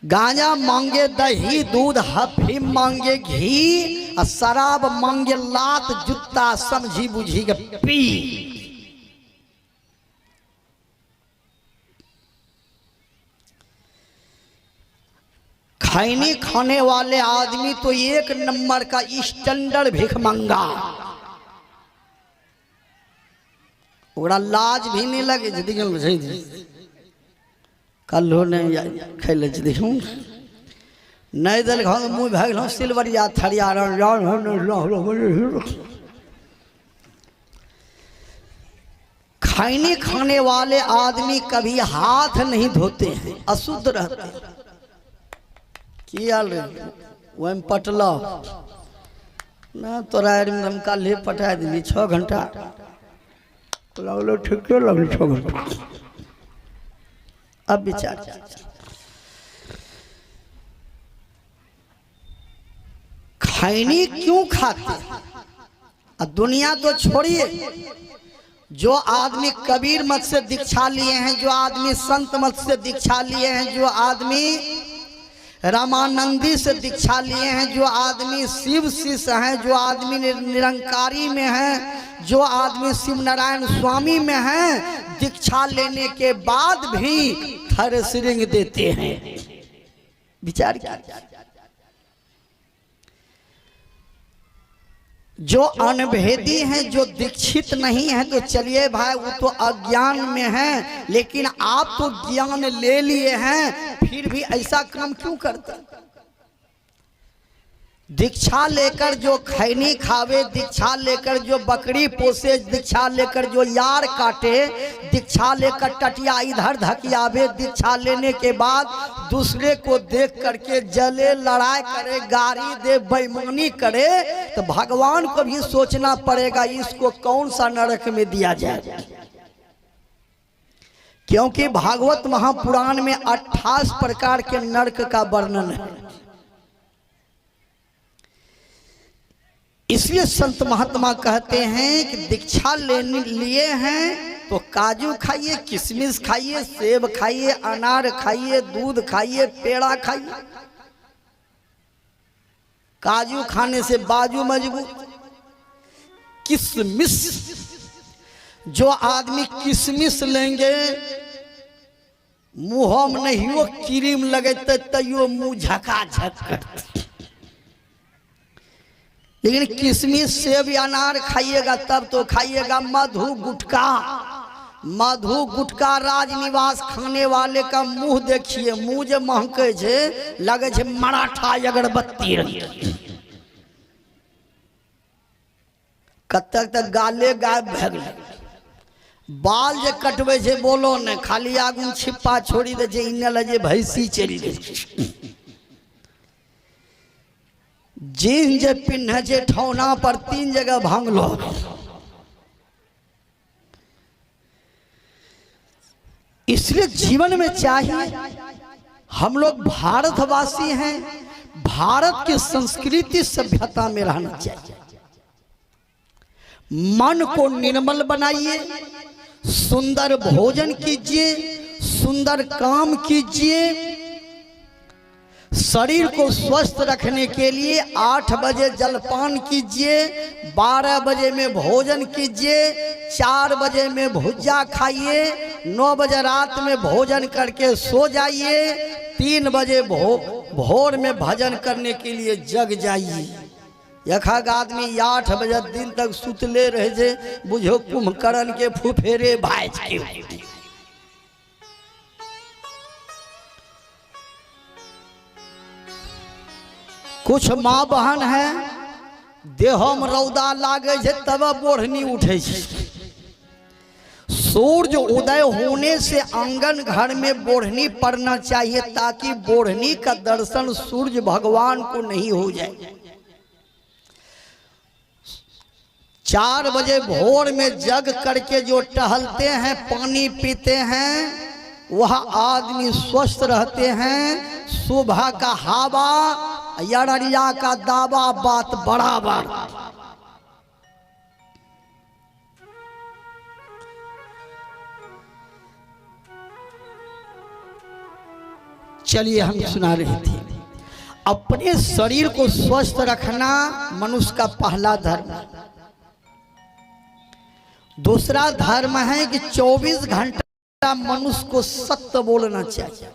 गांजा मांगे दही दूध, हफीम मांगे घी, और शराब मांगे लात जूता समझी बुझी के पी। खैनी खाने वाले आदमी तो एक नंबर का स्टैंडर्ड भिखमंगा, ओकरा लाज भी नहीं लगे। कल नहीं खेल देखूँ नहीं दिल घर मुँह भगल सिलवरिया थरिया। खैनी खाने वाले आदमी कभी हाथ नहीं धोते हैं, अशुद्ध रहते हैं। किया वह पटला ना तोरा हम कल पटा दिली 6 घंटा लगलो, ठीक लगल 6 घंटा। अब विचार खैनी क्यों खाते? दुनिया तो छोड़िए, जो आदमी कबीर मत से दीक्षा लिए हैं, जो आदमी संत मत से दीक्षा लिए हैं, जो आदमी रामानंदी से दीक्षा लिए हैं, जो आदमी शिव शिष्य हैं, जो आदमी निरंकारी में हैं, जो आदमी शिव नारायण स्वामी में हैं, दीक्षा लेने के बाद भी थ्रेसिंग देते हैं। विचार क्या? जो अनभेदी हैं, जो दीक्षित नहीं है, तो चलिए भाई वो तो अज्ञान में है, लेकिन आप तो ज्ञान ले लिए हैं, फिर भी ऐसा काम क्यों करते? दीक्षा लेकर जो खैनी खावे, दीक्षा लेकर जो बकरी पोसे, दीक्षा लेकर जो यार काटे, दीक्षा लेकर टटिया इधर धकियावे, दीक्षा लेने के बाद दूसरे को देख करके जले, लड़ाई करे, गाली दे, बेईमानी करे, तो भगवान को भी सोचना पड़ेगा इसको कौन सा नरक में दिया जाए। क्योंकि भागवत महापुराण में 28 प्रकार के नरक का वर्णन है। इसलिए संत महात्मा कहते हैं कि दीक्षा लेने लिए हैं तो काजू खाइए, किशमिश खाइए, सेब खाइए, अनार खाइए, दूध खाइए, पेड़ा खाइए। काजू खाने से बाजू मजबूत। किशमिश, जो आदमी किशमिश लेंगे मुँह में नहीं वो क्रीम लगते तैयो मुँह झकाझक करते, लेकिन किशमिश सेब अनार खाइएगा तब तो खाइएगा। मधु गुटखा, मधु गुटखा राजनिवास खाने वाले का मुंह देखिए, मुंह जो महके छे लगे छे मराठा अगरबत्ती रही। कतक तक गाले गायब भ गए। बाल जे कटवे छे बोलो ने, खाली आगू छिप्पा छोड़ी दे छे, इन्ने लगे भैंसी चली गई। जीन्स जे पिन्हे छे ठौना पर 3 जगह भांगलो। इसलिए जीवन में चाहिए, हम लोग भारतवासी हैं, भारत की संस्कृति सभ्यता में रहना चाहिए। मन को निर्मल बनाइए, सुंदर भोजन कीजिए, सुंदर काम कीजिए। शरीर को स्वस्थ रखने के लिए 8 बजे जलपान कीजिए, 12 बजे में भोजन कीजिए, 4 बजे में भुजिया खाइए, 9 बजे रात में भोजन करके सो जाइए, 3 बजे भोर में भजन करने के लिए जग जाइए। यखा आदमी 8 बजे दिन तक सुतले रहे जे, बुझो कुंभकर्ण के फुफेरे भाई। कुछ माँ बहन है देह में रौदा लागे छे तब बोढ़नी उठे छे। सूर्य उदय होने से आंगन घर में बोढ़नी पड़ना चाहिए, ताकि बोढ़नी का दर्शन सूर्य भगवान को नहीं हो जाए। 4 बजे भोर में जग करके जो टहलते हैं, पानी पीते हैं, वह आदमी स्वस्थ रहते हैं। सुबह का हवा यड़िया का दावा बात बराबर। चलिए हम सुना रहे थे, अपने शरीर को स्वस्थ रखना मनुष्य का पहला धर्म। दूसरा धर्म है कि 24 घंटा मनुष्य को सत्य बोलना चाहिए।